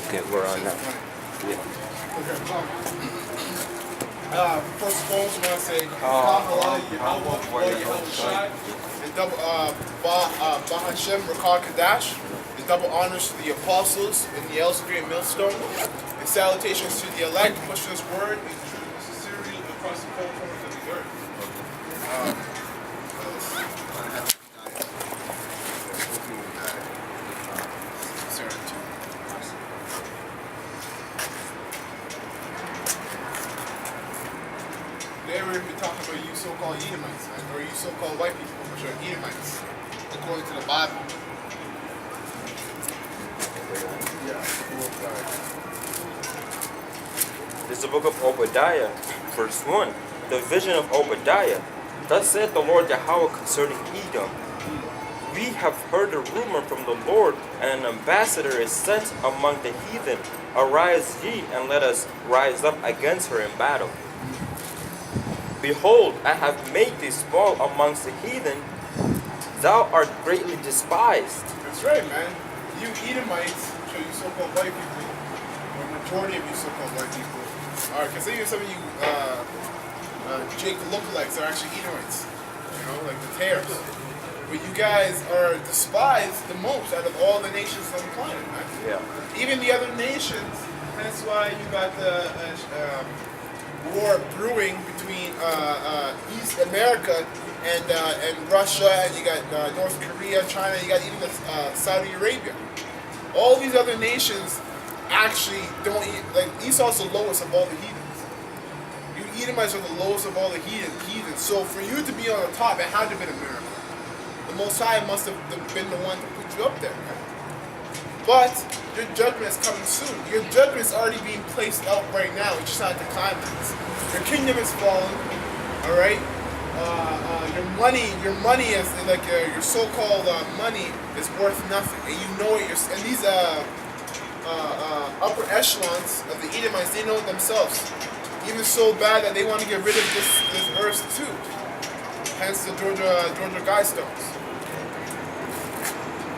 Okay, we're on now. Yeah. First of all, I just want to say, and double Bahashem Rakar Kadash, and double honors to the apostles and the Elstree and Millstone, and salutations to the elect, push this word and sincerity across the four corners of the earth. Today we're going to be talking about you so-called Edomites, man, or you so-called white people, which are Edomites, according to the Bible. This is the book of Obadiah, verse 1. The vision of Obadiah. Thus said the Lord Yahweh concerning Edom. We have heard a rumor from the Lord, and an ambassador is sent among the heathen. Arise ye, and let us rise up against her in battle. Behold, I have made thee small amongst the heathen. Thou art greatly despised. That's right, man. You Edomites, which are you so-called white people, or majority of you so-called white people, are considering some of you Jake lookalikes are actually Edomites. You know, like the Tares. But you guys are despised the most out of all the nations on the planet, man. Yeah. Even the other nations. That's why you got the war brewing between East America and Russia, and you got North Korea, China, you got even Saudi Arabia. All these other nations actually don't eat, like Esau's the lowest of all the heathens. You Edomites are the lowest of all the heathens. So for you to be on the top, it had to have been a miracle. The Most High must have been the one to put you up there, man. But your judgment is coming soon. Your judgment is already being placed out right now. It's just not at the climax. Your kingdom is falling. All right. Your money is like your so-called money is worth nothing, and you know it. And these upper echelons of the Edomites, they know it themselves. Even so bad that they want to get rid of this earth too. Hence the Georgia Guidestones.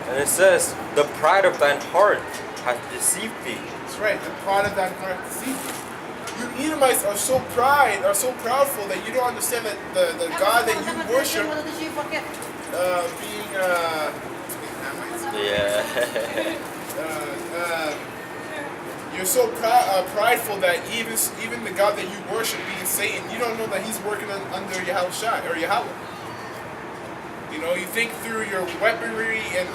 And it says, the pride of thine heart hath deceived thee. That's right, the pride of thine heart hath deceived thee. You Edomites are so proudful that you don't understand that the God that you worship, you're so prideful that even the God that you worship, being Satan, you don't know that he's working under Yahushua or Yahweh. You know, you think through your weaponry and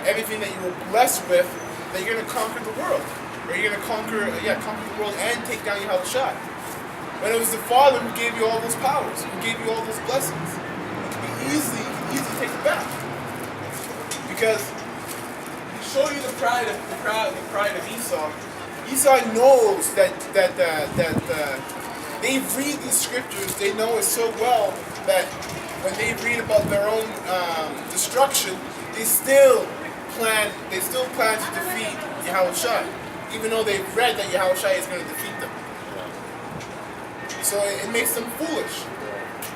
everything that you were blessed with, that you're going to conquer the world. Or you're going to conquer the world and take down Yahushua. When it was the Father who gave you all those powers, who gave you all those blessings. It could be easy to take it back. Because to show you the pride of Esau, Esau knows that they read these scriptures, they know it so well that when they read about their own destruction, they still plan to defeat Yahushua, even though they've read that Yahushua is going to defeat them. So it makes them foolish.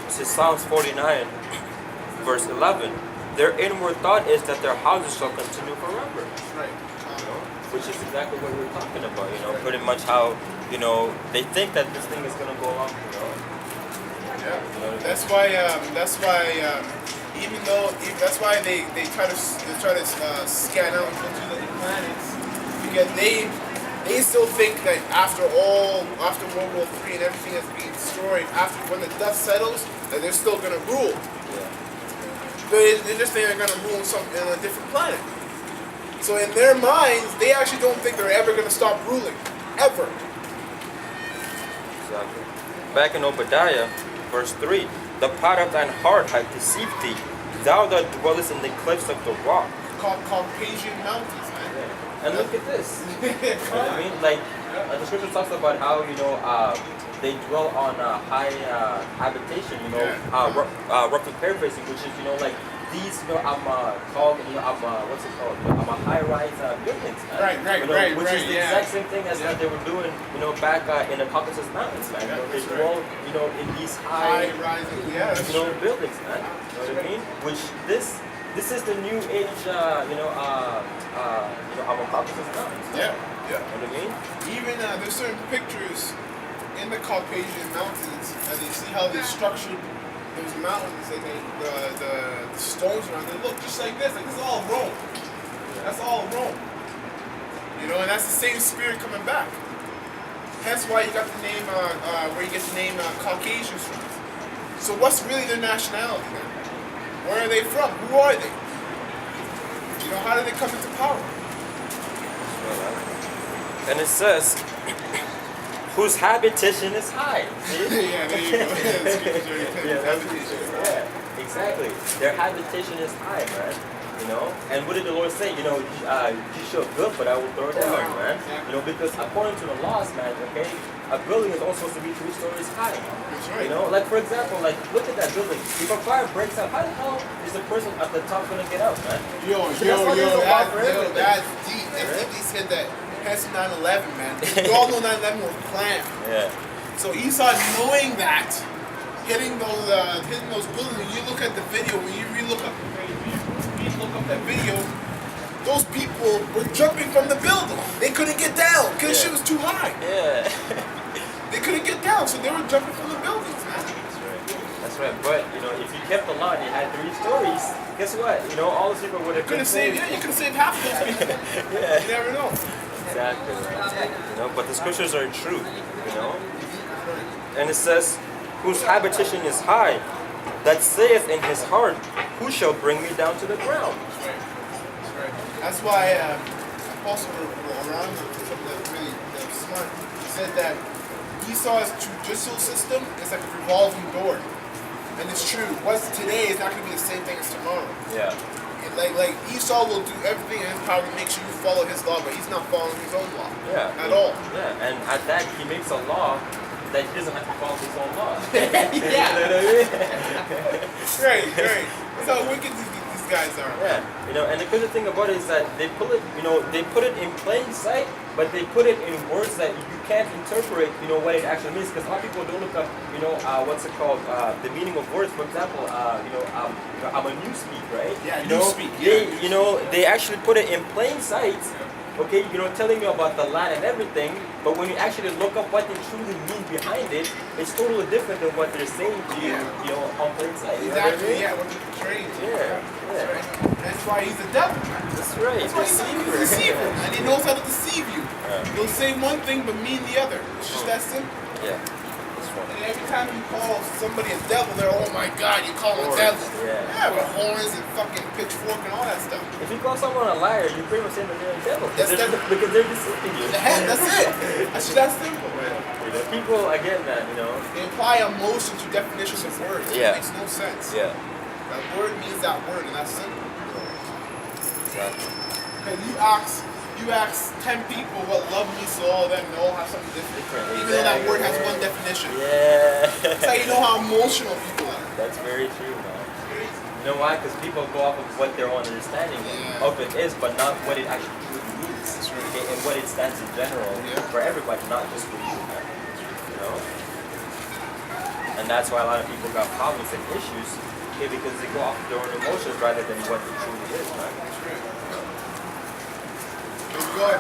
This is Psalms 49, verse 11. Their inward thought is that their houses shall continue forever. Right. Which is exactly what we're talking about, pretty much how, they think that this thing is going to go on, Yeah. That's why they try to scan out and go to the planets, because they still think that after World War III and everything has been destroyed, when the dust settles, that they're still gonna rule. Yeah. They just think they're gonna rule in a different planet. So in their minds, they actually don't think they're ever gonna stop ruling, ever. Exactly. Back in Obadiah, verse 3, the pride of thine heart hath deceived thee, thou that dwellest in the cliffs of the rock. Caucasian mountains, man. Yeah. And look at this. You know what I mean? Like, the scripture talks about how, they dwell on high habitation, roughly paraphrasing, which is, like, these, I'm called, what's it called? I'm a high-rise buildings, man. Right. Which is the exact same thing as what they were doing, back in the Caucasus Mountains, man. They dwell, in these high-rising, buildings, man. You know what I mean? Which this is the new age, I'm gonna Caucasus Mountains. Yeah, yeah. You know what I mean? Even there's certain pictures in the Caucasian mountains, and you see how they structured those mountains, and the stones around. They look just like this. Like this is all Rome. That's all Rome. You know, and that's the same spirit coming back. Hence why you got the name, where you get the name Caucasians from. So what's really their nationality then? Where are they from? Who are they? You know, how did they come into power? And it says, whose habitation is high. See? Yeah, there you go. Yeah, exactly. Their habitation is high, man. You know? And what did the Lord say? You know, you should build, but I will throw it down, man. You know, because according to the laws, man, okay, a building is also supposed to be 3 stories high. That's right. You know, like for example, like look at that building. If a fire breaks out, how the hell is the person at the top gonna get out, man? That's deep. They said that hence 9/11, man. You all know 9/11 was planned. Yeah. So Esau, knowing that, hitting those buildings. When you look at the video, when you re-look up that video, those people were jumping from the building. They couldn't get down because shit was too high. Yeah. They couldn't get down, so they were jumping from the buildings, man. That's right. But you know, if you kept the law and you had 3 stories, guess what? You know, all those people would have been saved. You could have saved half of them. Yeah. You never know. Exactly. You know, but the scriptures are true. You know, and it says, "Whose habitation is high, that saith in his heart, who shall bring me down to the ground?" That's right. That's right. That's why Apostle around something that's really smart. He said that Esau's judicial system is like a revolving door, and it's true. What's today is not going to be the same thing as tomorrow. Yeah. Like Esau will do everything in his power to make sure you follow his law, but he's not following his own law. Yeah. At all. Yeah, and at that he makes a law that he doesn't have to follow his own law. Yeah. You know what I mean? Right. That's how wicked these guys are. Yeah, you know, and the crazy thing about it is that they put it, you know, they put it in plain sight, but they put it in words that you can't interpret, you know, what it actually means. Because a lot of people don't look up, you know, what's it called, the meaning of words. For example, I'm a newspeak, right? Yeah, you know, newspeak. You know, they actually put it in plain sight. Okay, you know, telling you about the land and everything, but when you actually look up what they truly mean behind it, it's totally different than what they're saying to you, you know, on plain sight. You know what I Exactly, mean? yeah, what you're portraying. Yeah. That's right. That's why he's the devil, man. That's right. That's why he's a deceiver, and he knows how to deceive you. He'll say one thing but mean the other. It's just that simple. Yeah. That's right. And every time you call somebody a devil, they're, oh my God, you call him a devil. Yeah. With horns and fucking pitchfork and all that stuff. If you call someone a liar, you're pretty much saying that they're a devil. That's Because they're deceiving you. That's it. That's that simple, man. You know, people, again, you know. They apply emotion to definitions of words. Yeah. It makes no sense. Yeah. That word means that word, and that's simple. Exactly. Because you ask 10 people what love means to all of them, they all have something different. Even though that word has one definition. Yeah. That's how you know how emotional people are. That's very true, man. You know why? Because people go off of what their own understanding of it is, but not what it actually truly means. That's right. Okay? And what it stands in general for everybody, not just for you, man. You know? And that's why a lot of people got problems and issues, okay, because they go off their own emotions rather than what it truly is, man. That's right. Praise God.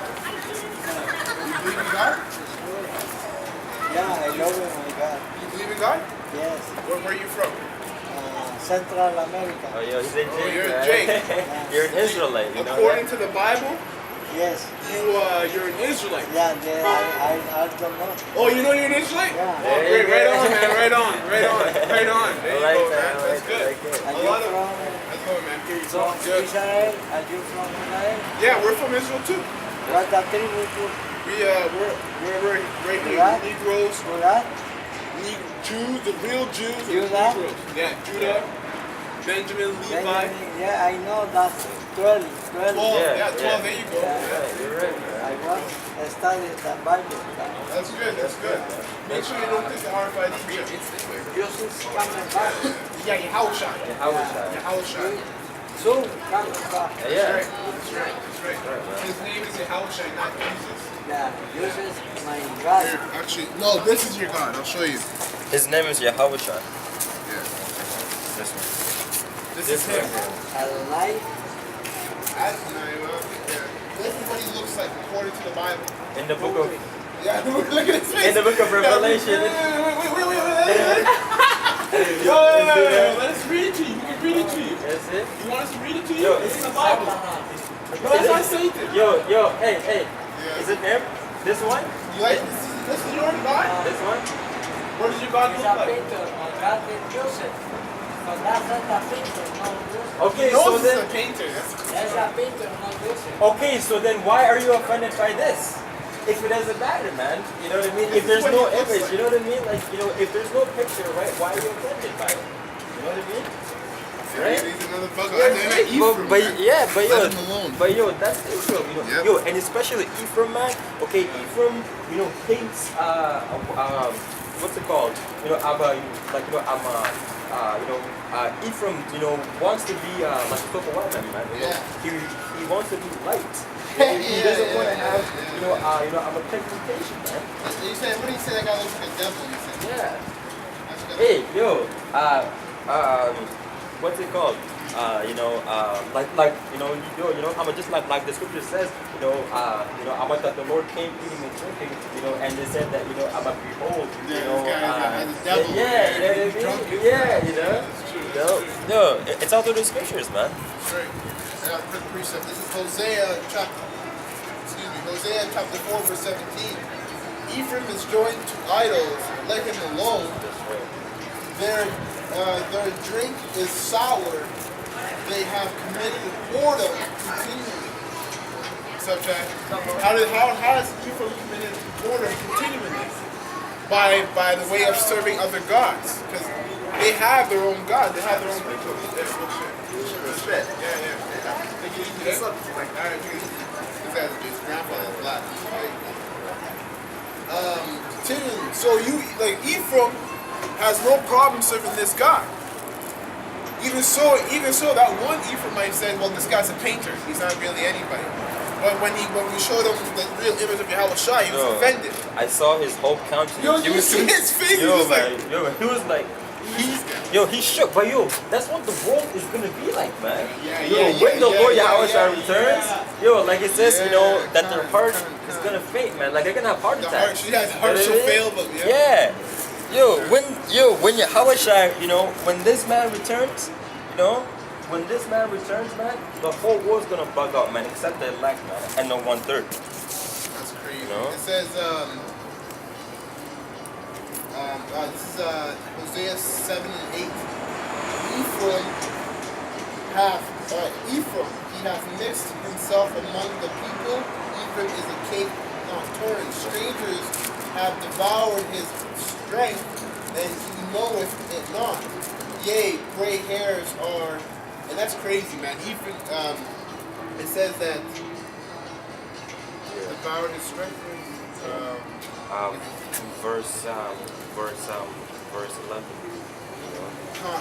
You believe in God? Yeah, I love him, my God. You believe in God? Yes. Where are you from? Central America. Oh, yo, he's a Jake, you're a man. Jake. You're an Israelite, you know According that? to the Bible, Yes. you're an Israelite. Yeah, I don't know. Oh, you know you're an Israelite? Yeah. Oh, great. Right on, man. Right on. There you I like go, that, man. I That's like good. it, I like it. Are A you lot of... from That's good, man. Israel? Are you from Israel? Yeah, we're from Israel too. What the tribu you? We're right here. What? Negroes, Judah? Jews, the real Jews. and Judah? Negroes. Yeah, Judah, Benjamin, Levi. Benjamin, yeah, I know that. 12. 12. Yeah, 12. yeah. There you go. Yeah, you're right, man. I was studying the Bible. That's good. That's good. Make sure you don't take the RFID chip. Jesus coming back. Yeah, Yahushua. Yahushua. Soon coming back. Yeah. That's right. His name is Yahushua, not Jesus. Yeah, Jesus, my God. Here, actually, no, this is your God. I'll show you. His name is Yahushua. Yeah. This one. This is him. Alive. Yeah. Everybody looks according to the Bible. In the book of Yeah, look at his face. In the book of Revelation. Wait. Yo, let us read it to you. We can read it to you. That's it. You want us to read it to you? Yo, It's in the Bible. No, that's not Satan. Yo, hey. Yeah. Is it him? This one? You like this is your God? This one? What does your God It's look a like? painter, God did Joseph. But that's not a painter, no Joseph. Okay, He knows so this is then a painter. That's a painter, no Joseph. okay, so then why are you offended by this? If it doesn't matter, man. You know what I mean? If there's no image, you know what I mean? Like, you know, if there's no picture, right, why are you offended by it? You know what I mean? Right? He's another bugger. And Ephraim, But man. yeah, but Let him alone. that's Israel, you know. Yep. Yo, and especially Ephraim, man. Okay, Ephraim, you know, hates what's it called? You know, Ephraim, you know, wants to be like a Coco White man. You know? Yeah. He wants to be light. Yeah, He doesn't want to yeah, have, yeah. you know, I'm a temptation, man. You said, what do you say that guy looks like a devil? You said. Yeah. That's what Hey, yo, what's it called? I'm just like the scripture says, I'm that the Lord came eating and drinking, and they said that, I'm a behold, Yeah, this guy is the devil. yeah, you know what I mean? Drunk. Yeah, you know. That's true. No, it's all through the scriptures, man. Straight. I got a quick precept. This is Hosea chapter 4, verse 17. Ephraim is joined to idols, let him alone. Their drink is sour. They have committed whoredom continually. Such as, how has Ephraim committed whoredom continually? By the way of serving other gods. Because they have their own God. They have their own rituals. Respect. Yeah. Take it easy. That's up. Alright, take it easy. This guy's his grandfather is black. Continually. So Ephraim has no problem serving this God. Even so, that one Ephraimite said, "Well, this guy's a painter. He's not really anybody." But when we showed him the real image of Yahweh Shai, he was offended. I saw his whole countenance. Yo, you see his face? He was like, he was like, he shook. But yo, that's what the world is gonna be like, man. When the Lord Yahweh Shai returns, like it says, that their heart is gonna faint, man. Like they're gonna have heart the attacks. heart shall fail, but Yeah. When Yahweh Shai, when this man returns, man, the whole world's gonna bug out, man, except the elect, man, and the 1/3. That's crazy. No? It says, this is Hosea 7 and 8. Ephraim, he hath mixed himself among the people. Ephraim is a cake not turned. Strangers have devoured his strength, and he knoweth it not. Yea, gray hairs are, and that's crazy, man. Ephraim, it says that devoured his strength. Verse 11.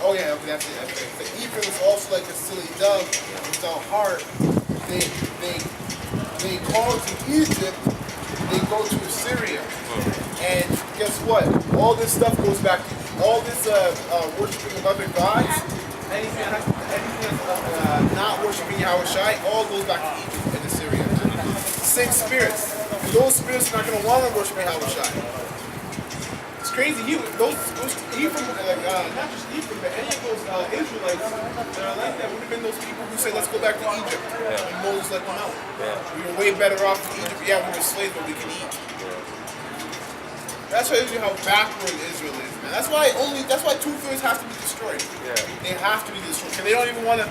Oh yeah, okay, that's it. So Ephraim is also like a silly dove without heart. They call to Egypt, they go to Assyria. And guess what? All this stuff goes back to all this worshiping of other gods, anything that's not worshiping Yahweh Shai, all goes back to Egypt and Assyria. Same spirits. Those spirits are not going to want to worship Yahweh Shai. It's crazy. Those Ephraim, not just Ephraim, but any of those Israelites that are like that would have been those people who said, let's go back to Egypt. And Moses let them out. We were way better off in Egypt. Yeah, we were slaves, but we can eat. That's why how backward Israel is, man. That's why 2/3 has to be destroyed. Yeah. They have to be destroyed. Because they don't even want to.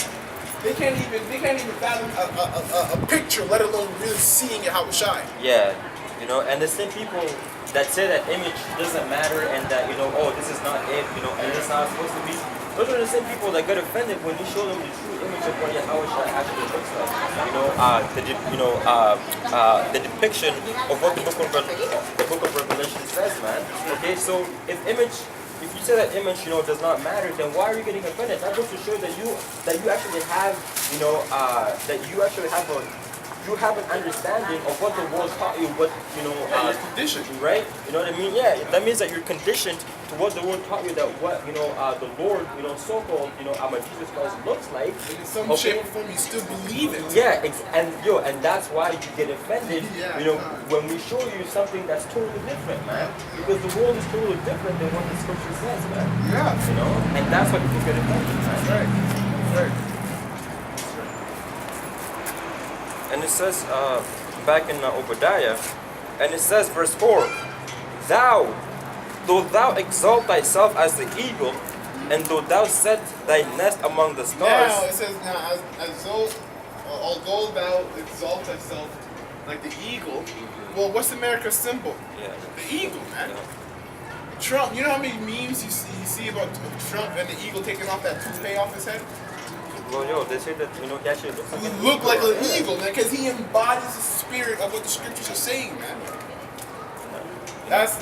They can't even fathom a picture, let alone really seeing Yahweh Shai. Yeah, and the same people that say that image doesn't matter and that this is not it, and it's not supposed to be. Those are the same people that get offended when you show them the true image of what Yahweh Shai actually looks like. The depiction of what the book of Revelation says, man. Okay, so if you say that image, does not matter, then why are you getting offended? That goes to show that you actually have, you have an understanding of what the world taught you, what You're conditioned. right? You know what I mean? Yeah, that means that you're conditioned to what the world taught you, that what the Lord, so-called, Jesus Christ looks like. And in some Okay. shape or form, you still believe it. Yeah, and that's why you get offended, Yeah. when we show you something that's totally different, man. Because the world is totally different than what the scripture says, man. Yeah. And that's why people get offended, man. That's right. That's right. And it says back in Obadiah, and it says, verse 4, though thou exalt thyself as the eagle, and though thou set thy nest among the stars. Now it says, now as though, although thou exalt thyself like the eagle. Well, what's America's symbol? Yeah. The eagle, man. Yeah. Trump. You know how many memes you see about Trump and the eagle taking off that toupee off his head? Well, they say that he actually looks like He an looked like eagle. an eagle, man, because he embodies the spirit of what the scriptures are saying, man. That's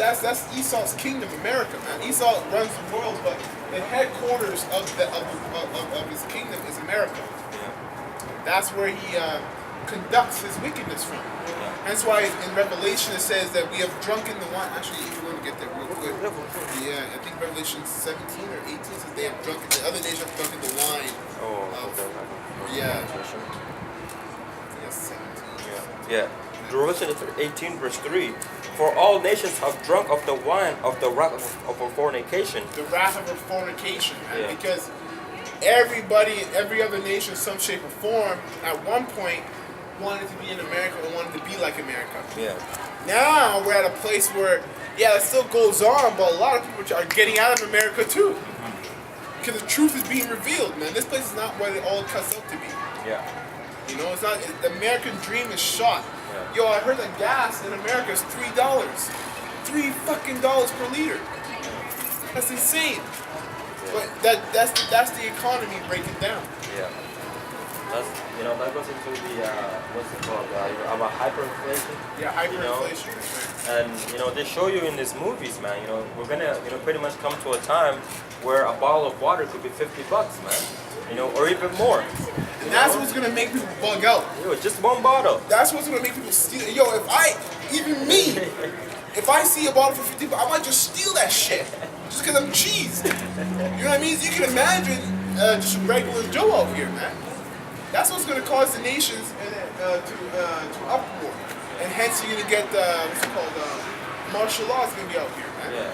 Esau's kingdom, America, man. Esau runs the world, but the headquarters of his kingdom is America. Yeah. That's where he conducts his wickedness from. That's why in Revelation it says that we have drunken the wine. Actually, if you want to get there real quick. Yeah, I think Revelation 17 or 18 says they have drunken, the other nations have drunken the wine. Oh, of, okay. Yeah. Yes, 17. Yeah. Revelation 18 verse 3. For all nations have drunk of the wine of the wrath of a fornication. The wrath of a fornication, man. Yeah. Because everybody, every other nation, some shape or form, at one point wanted to be in America or wanted to be like America. Yeah. Now we're at a place where, yeah, it still goes on, but a lot of people are getting out of America too. Because the truth is being revealed, man. This place is not what it all cuts up to be. Yeah. You know, it's not. The American dream is shot. Yeah. Yo, I heard that gas in America is $3. $3 fucking per liter. That's insane. But that's the economy breaking down. Yeah. That's that goes into the what's it called? About hyperinflation. Yeah, hyperinflation. That's right. And they show you in these movies, man. We're gonna pretty much come to a time where a bottle of water could be $50, man. Or even more. And that's what's gonna make people bug out. Just one bottle. That's what's gonna make people steal. Yo, if I see a bottle for $50, I might just steal that shit. Just because I'm cheesed. You know what I mean? So you can imagine just a regular Joe out here, man. That's what's gonna cause the nations to uproar. And hence you're gonna get, what's it called, martial law is gonna be out here, man. Yeah.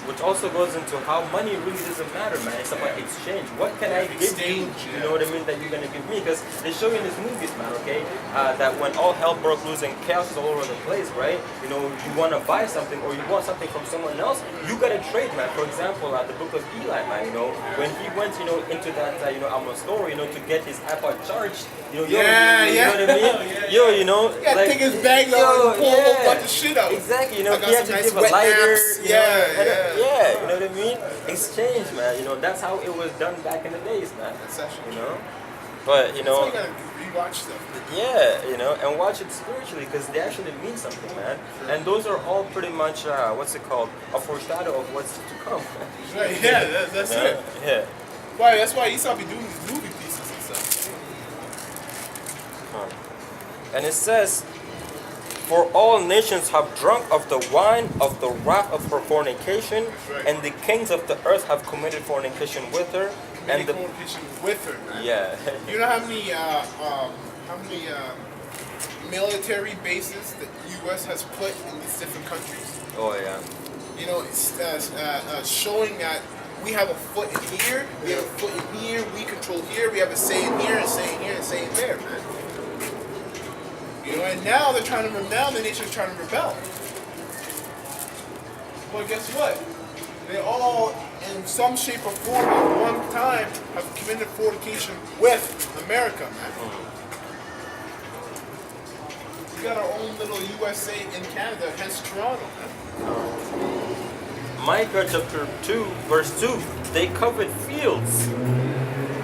Which also goes into how money really doesn't matter, man. It's about exchange. What can I give you? Exchange, You know what I mean? That you're gonna give me? Because they show you in these movies, man. Okay, that when all hell broke loose and chaos is all over the place, right? You want to buy something or you want something from someone else, you gotta trade, man. For example, the book of Eli, man. When he went, into that, store, to get his iPod charged. You know what I mean? You gotta take his bag out and pull a whole bunch of shit out. Exactly. I got He had some to nice give a wet lighter. naps. Yeah. Yeah, you know what I mean? Exchange, man. That's how it was done back in the days, man. That's actually But That's why you gotta rewatch stuff. yeah, and watch it spiritually because they actually mean something, man. And those are all pretty much what's it called? A foreshadow of what's to come. Right, yeah, that's it. Yeah. Why? That's why Esau be doing these movie pieces and stuff. And it says, for all nations have drunk of the wine of the wrath of her fornication, Right. and the kings of the earth have committed fornication with her, and the fornication with her, man. yeah. You know how many military bases the U.S. has put in these different countries? Oh yeah. It's showing that we have a foot in here, we have a foot in here, we control here, we have a say in here, and say in here, and say in there, man. And now they're trying to. Now the nation's trying to rebel. But guess what? They all, in some shape or form, at one time, have committed fornication with America, man. We got our own little USA in Canada, hence Toronto, man. Micah chapter 2, verse 2, they covet fields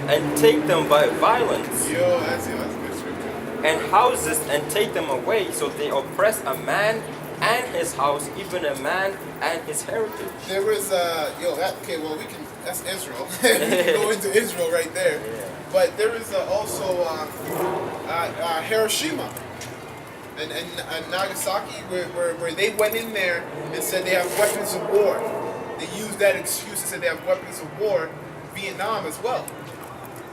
and take them by violence, Yo, that's good scripture. and houses and take them away, so they oppress a man and his house, even a man and his heritage. There was that's Israel. We can go into Israel right there. Yeah. But there is also Hiroshima. and Nagasaki, where they went in there and said they have weapons of war. They used that excuse and said they have weapons of war. Vietnam as well.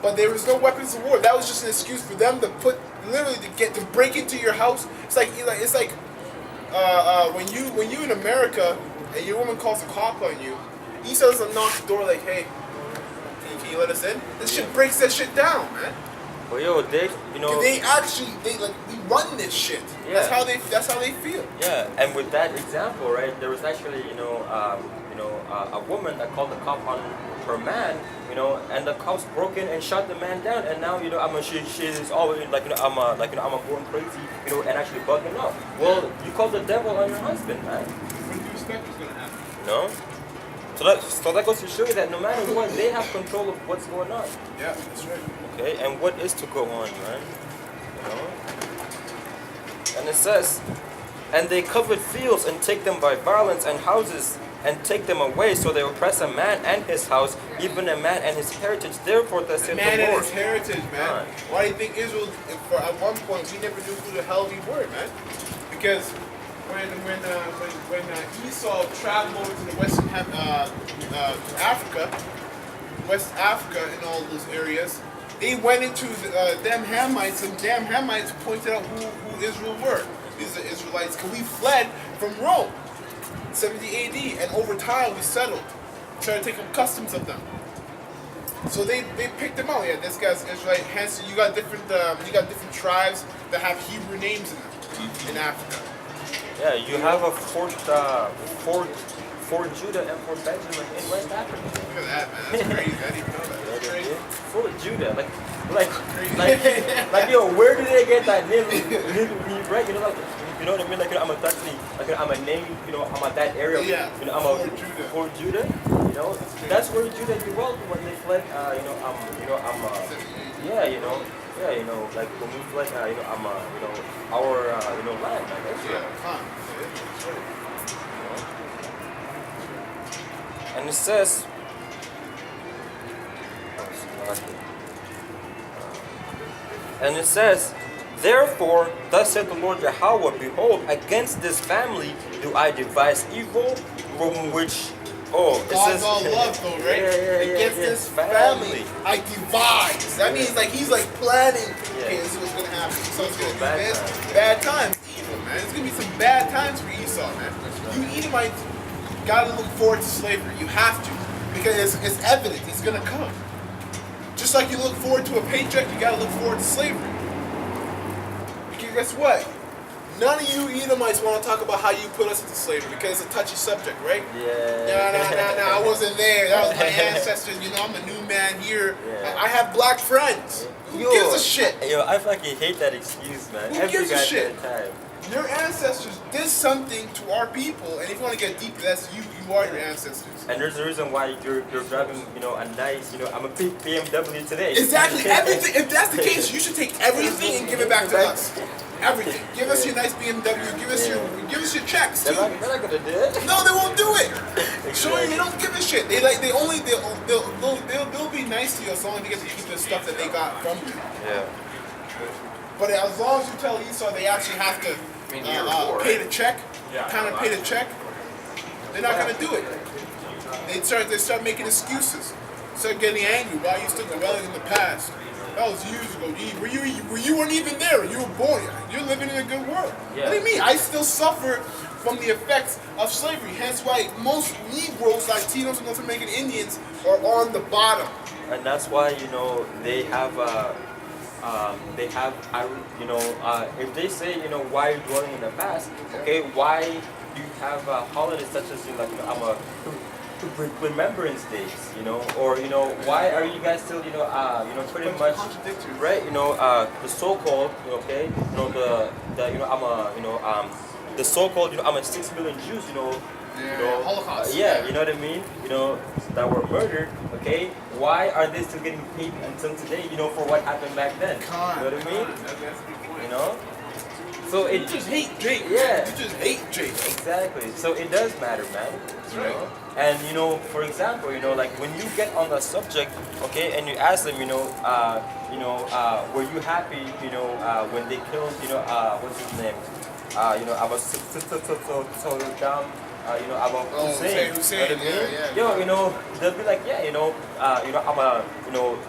But there was no weapons of war. That was just an excuse for them to literally to break into your house. It's like when you in America and your woman calls a cop on you, he says to knock the door like, hey, can you let us in? This shit breaks that shit down, man. But yo, they, you know, we run this shit. Yeah. That's how they feel. yeah, and with that example, right, there was actually, a woman that called the cop on her man, and the cops broke in and shot the man down, and now, she's always like, I'm going crazy, and actually bugging up. Well, you called the devil on your husband, man. What do you expect is gonna happen? No? So that goes to show you that no matter what, they have control of what's going on. Yeah, that's right. Okay, and what is to go on, man? And it says, and they covered fields and take them by violence, and houses and take them away. So they oppress a man and his house, even a man and his heritage. Therefore, thus saith Man the and Lord. his heritage, man. Right. Why do you think Israel, at one point, we never knew who the hell we were, man? Because when Esau traveled over to the Western Africa, West Africa, and all those areas, they went into them Hamites, and damn Hamites pointed out who Israel were. These are Israelites, because we fled from Rome, 70 AD, and over time we settled, trying to take up customs of them. So they picked them out. Yeah, this guy's Israelite. Hence, you got different tribes that have Hebrew names in them in Africa. Yeah, you have a Fort Judah and Fort Benjamin in West Africa. Look at that, man. That's crazy. I didn't even know that. That's crazy. Fort Judah, like, yo, where did they get that name? Right? You know what I mean? Like, I'm a name. I'm at that area. Yeah. I'm Fort Judah. Fort Judah. That's where Judah dwelt when they fled. Like when we fled. Our land. I guess. Yeah. Huh. Yeah, that's right. And it says, therefore, thus said the Lord Yahweh, behold, against this family do I devise evil, from which, God's all love, though, right? Against this family, I devise. That means he's planning. Okay, this is what's gonna happen. So it's gonna be this. Bad times, evil, man. It's gonna be some bad times for Esau, man. You Edomites gotta look forward to slavery. You have to, because it's evident. It's gonna come. Just like you look forward to a paycheck, you gotta look forward to slavery. Because guess what? None of you Edomites want to talk about how you put us into slavery because it's a touchy subject, right? Yeah. No, I wasn't there. That was my ancestors. I'm a new man here. Yeah. I have black friends. Who gives a shit? Yo, I fucking hate that excuse, man. Who gives a shit? Time. Your ancestors did something to our people, and if you want to get deeper, that's you. You are your ancestors. And there's a reason why you're driving, a nice, I'm a big BMW today. Exactly. Everything. If that's the case, you should take everything and give it back to us. Everything. Give us your nice BMW. Give us your checks too. They're not gonna do it. No, they won't do it. Sure, they don't give a shit. They'll be nice to you as long as they get to keep the stuff that they got from you. Yeah. But as long as you tell Esau they actually have to pay the check, pay the check, they're not gonna do it. They start making excuses. Start getting angry. Why are you still dwelling in the past? That was years ago. You weren't even there. You were born. You're living in a good world. Yeah. What do you mean? I still suffer from the effects of slavery. Hence why most Negroes, Latinos, and North American Indians are on the bottom. And that's why they have if they say why are you dwelling in the past? Okay, why do you have holidays such as remembrance days, or why are you guys still pretty much right, the so-called the so-called I'm a 6 million Jews, Holocaust. You know what I mean, that were murdered. Okay, why are they still getting paid until today, for what happened back then? You know what I mean? So You just hate Jake. Yeah. You just hate Jake. Exactly. So it does matter, man. You know? And for example, like when you get on the subject, okay, and you ask them, were you happy, when they killed, what's his name? about Saddam, about Oh, Hussein. Hussein, You know what I mean? yeah. They'll be like, yeah, I'm a,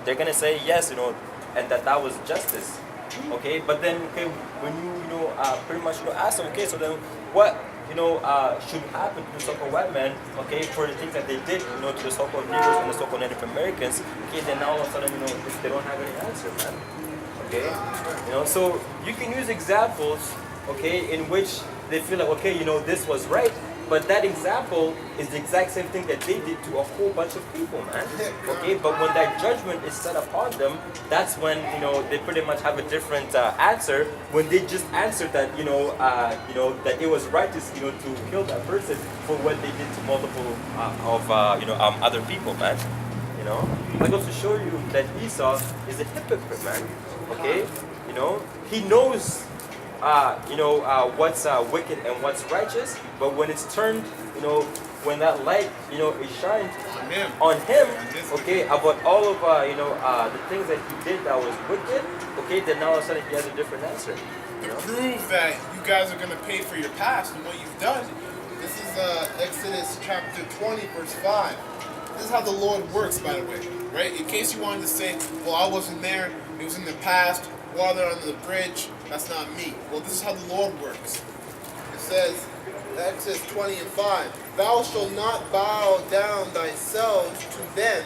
they're gonna say yes, and that was justice. Okay, but then when you pretty much ask them, okay, so then what should happen to the so-called white man, okay, for the things that they did, to the so-called Negroes and the so-called Native Americans, okay, then now all of a sudden, they don't have any answer, man. Okay, so you can use examples, okay, in which they feel like, okay, this was right, but that example is the exact same thing that they did to a whole bunch of people, man. Okay, but when that judgment is set upon them, that's when they pretty much have a different answer. When they just answered that that it was righteous to kill that person for what they did to multiple other people, man. That goes to show you that Esau is a hypocrite, man. Okay, he knows what's wicked and what's righteous, but when it's turned, when that light, is shined on him, okay, about all of the things that he did that was wicked, okay, then now all of a sudden he has a different answer. To prove that you guys are going to pay for your past and what you've done, this is Exodus chapter 20, verse 5. This is how the Lord works, by the way, right? In case you wanted to say, well, I wasn't there, it was in the past, water under the bridge, that's not me. Well, this is how the Lord works. It says, Exodus 20 and 5, Thou shalt not bow down thyself to them,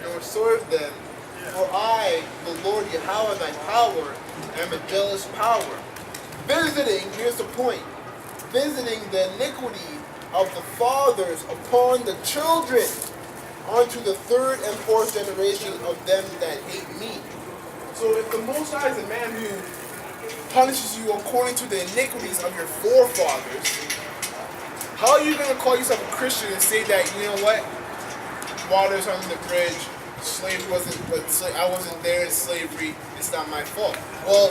nor serve them, for I, the Lord Yahweh thy power, am a jealous power. Visiting, here's the point, visiting the iniquity of the fathers upon the children, unto the third and fourth generation of them that hate me. So if the Most High is a man who punishes you according to the iniquities of your forefathers, how are you going to call yourself a Christian and say that, you know what, water's under the bridge, I wasn't there in slavery, it's not my fault. Well,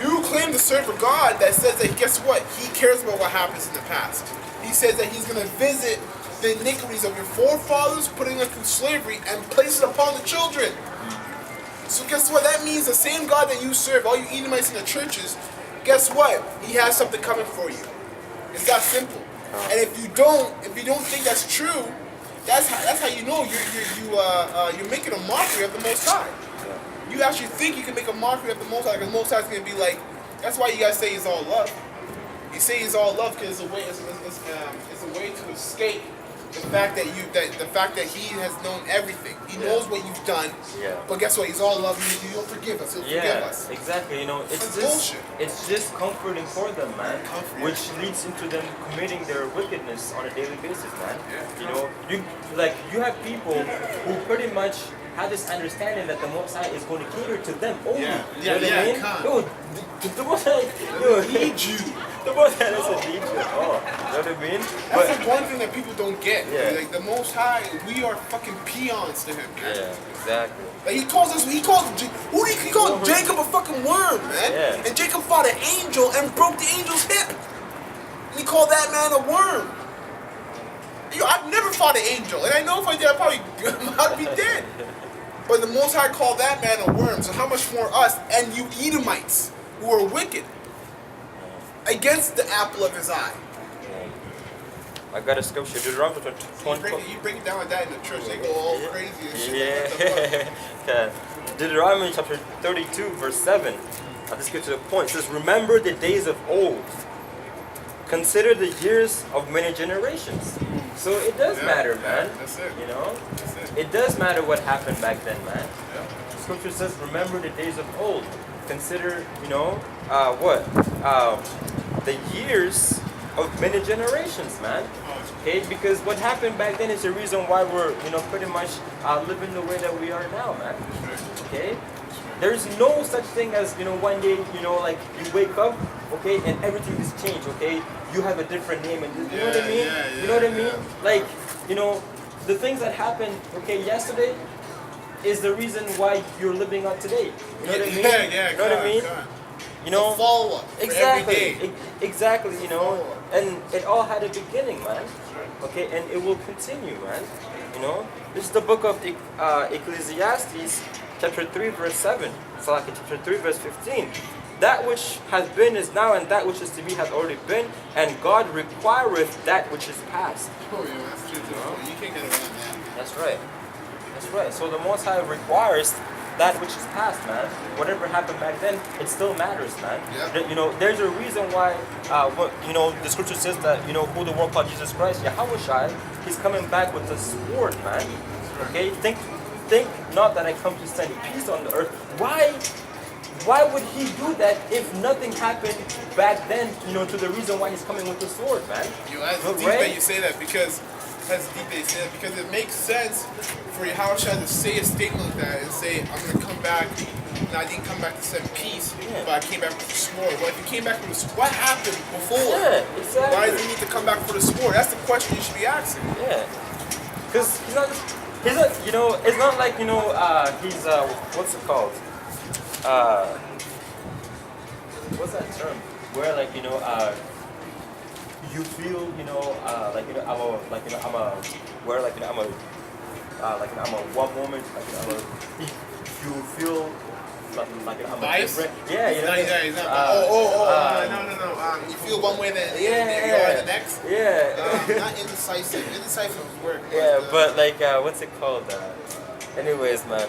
you claim to serve a God that says that, guess what, he cares about what happens in the past. He says that he's going to visit the iniquities of your forefathers, putting them through slavery, and place it upon the children. So guess what? That means the same God that you serve, all you Edomites in the churches, guess what? He has something coming for you. It's that simple. And if you don't think that's true, that's how you know you're making a mockery of the Most High. You actually think you can make a mockery of the Most High, because the Most High is going to be like, that's why you guys say he's all love. You say he's all love because it's a way to escape the fact that he has known everything. He knows what you've done. Yeah. But guess what? He's all love. He'll forgive us. He'll forgive us. Exactly. Bullshit. It's just comforting for them, man. Which leads into them committing their wickedness on a daily basis, man. Yeah. You have people who pretty much have this understanding that the Most High is going to cater to them only. Yeah. You know what I mean? The Most High, Need you. The Most High doesn't need you at all. You know what I mean? That's the one thing that people don't get. Yeah. Like the Most High, we are fucking peons to him, man. Yeah, exactly. Like he calls Jacob a fucking worm, man. Yeah. And Jacob fought an angel and broke the angel's hip. And he called that man a worm. I've never fought an angel, and I know if I did, I'd be dead. But the Most High called that man a worm, so how much more us and you Edomites who are wicked against the apple of his eye. I got a scripture, Deuteronomy 20. You break it down like that in the church, they go all crazy and shit. Yeah. Okay. Deuteronomy chapter 32, verse 7. I'll just get to the point. It says, Remember the days of old. Consider the years of many generations. So it does matter, man. That's it. That's it. It does matter what happened back then, man. Yeah. Scripture says, remember the days of old. Consider, the years of many generations, man. Okay, because what happened back then is the reason why we're, pretty much living the way that we are now, man. Okay? There's no such thing as, one day, you wake up, okay, and everything is changed, okay? You have a different name, and you know what I mean? You know what I mean? Like, the things that happened, okay, yesterday is the reason why you're living out today. You know what I mean? Yeah, you know what I mean? Follow up. Exactly. Exactly, and it all had a beginning, man. Okay, and it will continue, man. This is the book of Ecclesiastes, chapter 3, verse 7. Salaki, chapter 3, verse 15. that which has been is now, and that which is to be has already been, and God requireth that which is past. Oh, yeah, that's true. You can't get around that. That's right. That's right. So the Most High requires that which is past, man. Whatever happened back then, it still matters, man. Yeah. You know, there's a reason why, the scripture says that, who the world called Jesus Christ, Yahushua, he's coming back with the sword, man. Okay? Think not that I come to send peace on the earth. Why would he do that if nothing happened back then, to the reason why he's coming with the sword, man? That's Look, deep right? that you say that because it makes sense for Yahushua to say a statement like that and say, I'm going to come back. No, I didn't come back to send peace, Yeah. but I came back with the sword. Well, if he came back with the sword, what happened before? Yeah, exactly. Why does he need to come back for the sword? That's the question you should be asking. Yeah, because it's not, it's not like, he's, what's it called? What's that term? Where, like, you feel, I'm a one moment, you feel like I'm a Bias? different. Yeah, He's not. No. You feel one way, then you are the next. Yeah. Not indecisive. Indecisive is work. Yeah, but like, what's it called? Anyways, man,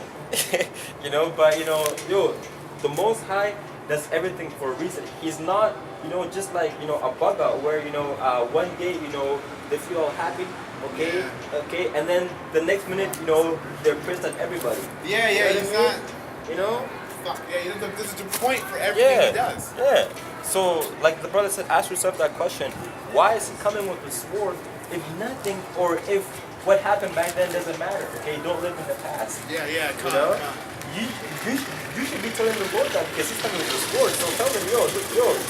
the Most High does everything for a reason. He's not, just like, a bugger where, one day, they feel all happy, okay, and then the next minute, they're pissed at everybody. Yeah, he's not. Fuck, yeah, this is the point for everything he does. Yeah. So, like the brother said, ask yourself that question: why is he coming with the sword if nothing, or if what happened back then doesn't matter? Okay, don't live in the past. Yeah, come You know? on. You should be telling the Lord that because he's coming with the sword. So tell him, yo,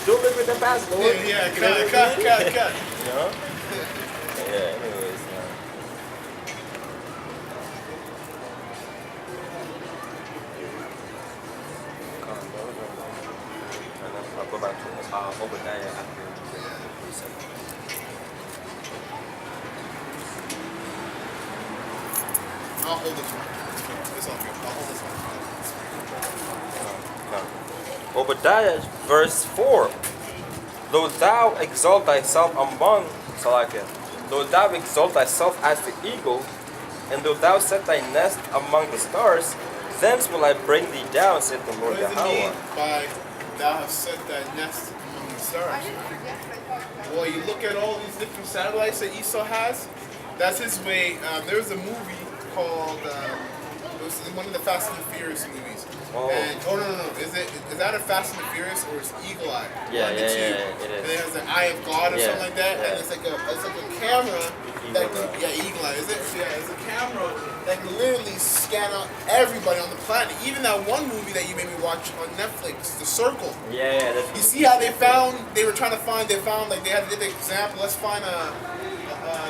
don't live in the past, Lord. Yeah, You know what I mean? cut. You know? Yeah. Anyways, and then I'll go back to Obadiah after we said. I'll hold this one. It's all good. I'll hold this one. No. Obadiah, verse 4. Though thou exalt thyself among Salakia, though thou exalt thyself as the eagle, and though thou set thy nest among the stars, thence will I bring thee down, said the Lord What does it mean Yahweh. by thou hast set thy nest among the stars? Well, you look at all these different satellites that Esau has. That's his way. There's a movie called. It was one of the Fast and the Furious movies. Oh. And no. Is that a Fast and the Furious or is Eagle Eye? Yeah, One of the two. it is. And it has the Eye of God or Yeah, something like that, yeah. and it's like a camera that Eagle Eye. Eagle Eye. Is it? Yeah, it's a camera that can literally scan out everybody on the planet. Even that one movie that you made me watch on Netflix, The Circle. Yeah, that's You see how they found they had to give the example. Let's find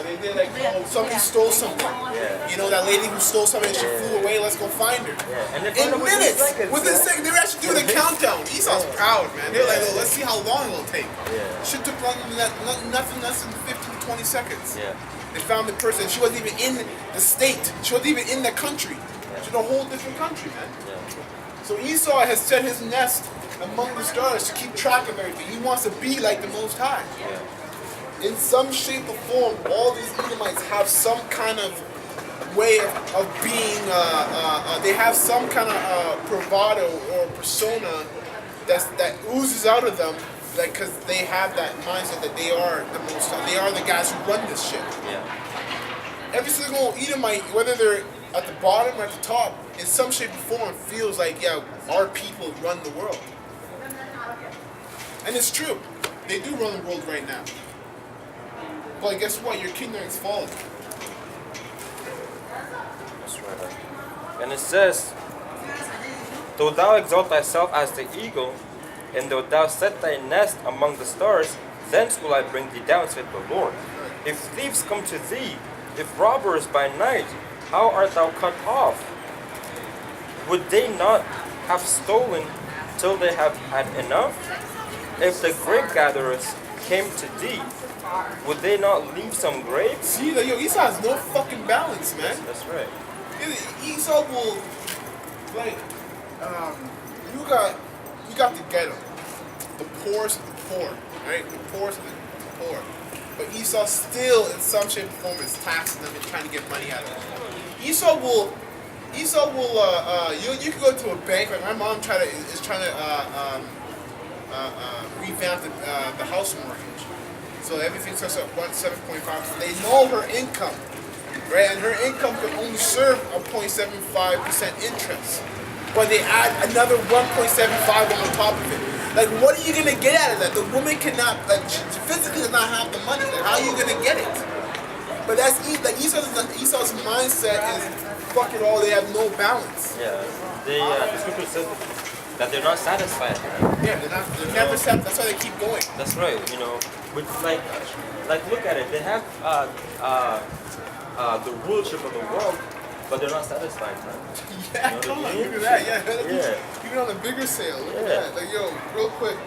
they did like somebody stole something. Yeah. You know that lady who stole something and she flew away. Let's go find her. Yeah. And they In found it within minutes, seconds, within yeah. seconds, they were actually doing a countdown. Esau's proud, man. They're like, Yeah. oh, let's see how long it'll take. Yeah. Shit took nothing less than 15 to 20 seconds. Yeah. They found the person. She wasn't even in the state. She wasn't even in the country. She's in a whole different country, man. Yeah. So Esau has set his nest among the stars to keep track of everything. He wants to be like the Most High. Yeah. In some shape or form, all these Edomites have some kind of way of being, they have some kind of bravado or persona that oozes out of them, like, because they have that mindset that they are the Most High. They are the guys who run this shit. Yeah. Every single Edomite, whether they're at the bottom or at the top, in some shape or form, feels like, yeah, our people run the world. And it's true. They do run the world right now. But guess what? Your kingdom is falling. That's right. And it says, though thou exalt thyself as the eagle, and though thou set thy nest among the stars, thence will I bring thee down, said the Lord. If thieves come to thee, if robbers by night, how art thou cut off? Would they not have stolen till they have had enough? If the grape gatherers came to thee, would they not leave some grapes? See, that Esau has no fucking balance, man. That's right. Esau will, like, you got the ghetto. the poorest of the poor, right? The poorest of the poor. But Esau still, in some shape or form, is taxing them and trying to get money out of them. Esau will, you can go to a bank, like my mom is trying to revamp the house mortgage. So everything starts at 7.5%. They know her income, right? And her income can only serve a 0.75% interest. But they add another 1.75 on top of it. Like, what are you gonna get out of that? The woman cannot, like, she physically does not have the money. Like, how are you gonna get it? But that's like Esau's mindset is fuck it all. They have no balance. Yeah, the scripture says that they're not satisfied. Yeah, they're never satisfied. That's why they keep going. That's right. You know, but like look at it. They have the rulership of the world, but they're not satisfied, man. Yeah, You know come what I on, mean? look at that. Yeah, Yeah. even on a bigger scale. Look at Yeah. that. Like, yo, real quick.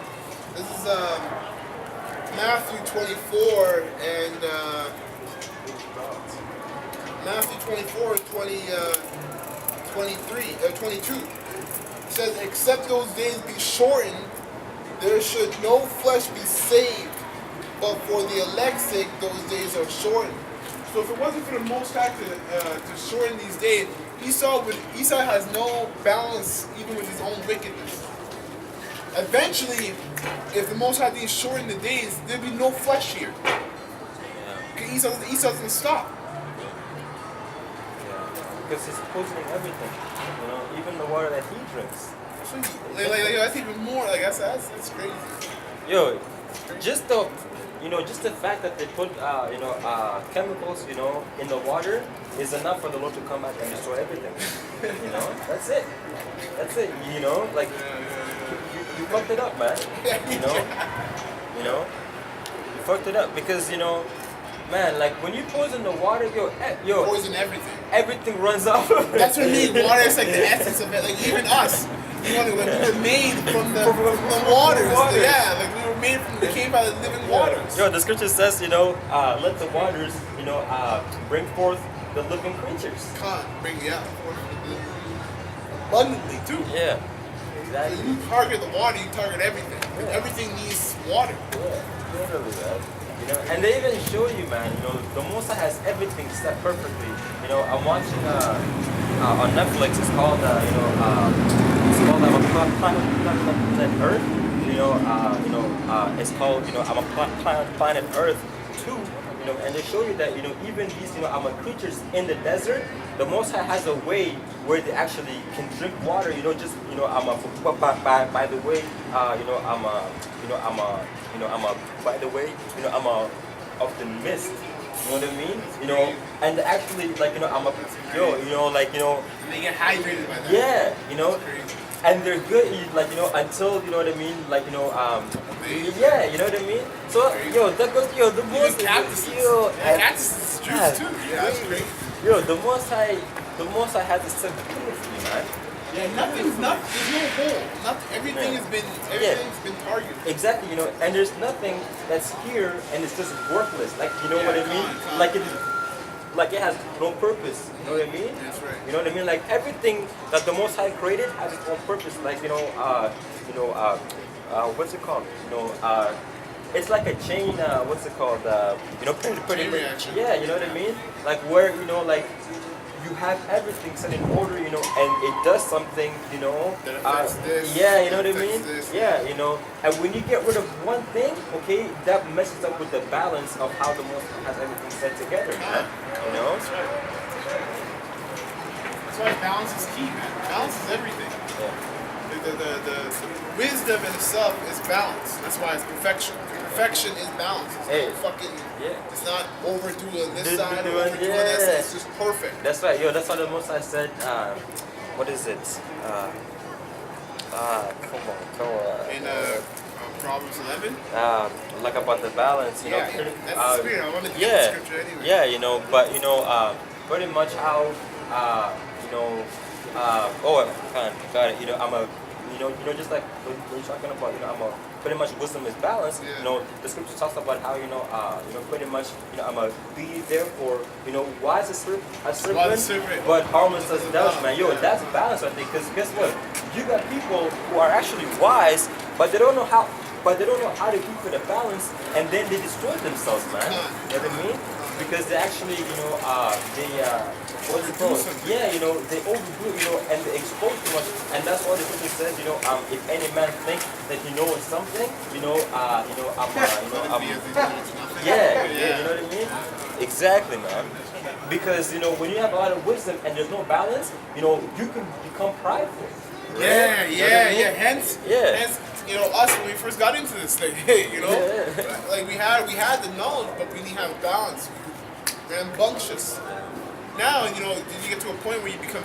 This is Matthew 24 and Matthew 24 and 22. It says, except those days be shortened, there should no flesh be saved, but for the elect's sake those days are shortened. So if it wasn't for the Most High to shorten these days, Esau has no balance even with his own wickedness. Eventually, if the Most High didn't shorten the days, there'd be no flesh here. Because Esau doesn't stop. Because he's poisoning everything. You know, even the water that he drinks. Like, that's even more. Like that's crazy. Yo, just the fact that they put chemicals, you know, in the water is enough for the Lord to come back and destroy everything. You know, that's it. That's it. You know, like you fucked it up, man. You know, you fucked it up because man, like when you poison the water, yo, Poison everything. everything runs off. That's what I mean. Water is like the essence of it. Like even us, we were made from the waters. Yeah, like we came by the living waters. Yo, the scripture says, let the waters, bring forth the living creatures. Can't bring abundantly too. Yeah, So exactly. you target the water, you target everything. Yeah. Everything needs water. Yeah, literally, man. And they even show you, man. The Most High has everything set perfectly. I'm watching on Netflix. It's called, Planet Earth. It's called, I'm a Planet Earth 2. And they show you that, even these, creatures in the desert, the Most High has a way where they actually can drink water. By the way, I'm of the mist. You know what I mean? And actually, They get hydrated by that. yeah, and they're good, until, you know what I mean, yeah, you know what I mean? So, the most, Cactus is juice too. Yeah, that's great. the Most High has it set beautifully, man. Yeah, there's no hole. Everything has been targeted. Exactly, and there's nothing that's here and it's just worthless. Like, you know what I mean? Like it has no purpose. You know what I mean? That's right. You know what I mean? Like everything that the Most High created has its own purpose. Like, what's it called? It's like a chain. What's it called? Pretty Chain reaction. Yeah, you know what I mean? Like where you have everything set in order, and it does something, That affects this, yeah, you know what I that mean? affects this. Yeah, and when you get rid of one thing, okay, that messes up with the balance of how the Most High has everything set together, man. That's right. That's why balance is key, man. Balance is everything. Yeah. The wisdom in itself is balance. That's why it's perfection. Perfection is balance. It's not it's not overdoing this side or overdoing that side. It's just perfect. That's right, that's why the Most High said, what is it? Come on. In Proverbs 11. Like about the balance, That's the spirit. I want to get yeah, the scripture anyway. yeah, but pretty much how got it. I'm just like what you're talking about. Pretty much wisdom is balance. Yeah. The scripture talks about how pretty much I'm a be therefore wise as serpent, but harmless as a dove, man. That's balance, I think. Because guess what? You got people who are actually wise, but they don't know how but they don't know how to keep it a balance, and then they destroy themselves, man. You know what I mean? Because they actually, what's it called? Yeah, they overdo, and they expose too much, and that's why the scripture says, if any man think that he knows something, yeah, you know what I mean? Exactly, man. Because when you have a lot of wisdom and there's no balance, you can become prideful. Yeah, right? You know what I mean? Hence, us when we first got into this thing, like we had the knowledge, but we didn't have balance. We're rambunctious. Now, you get to a point where you become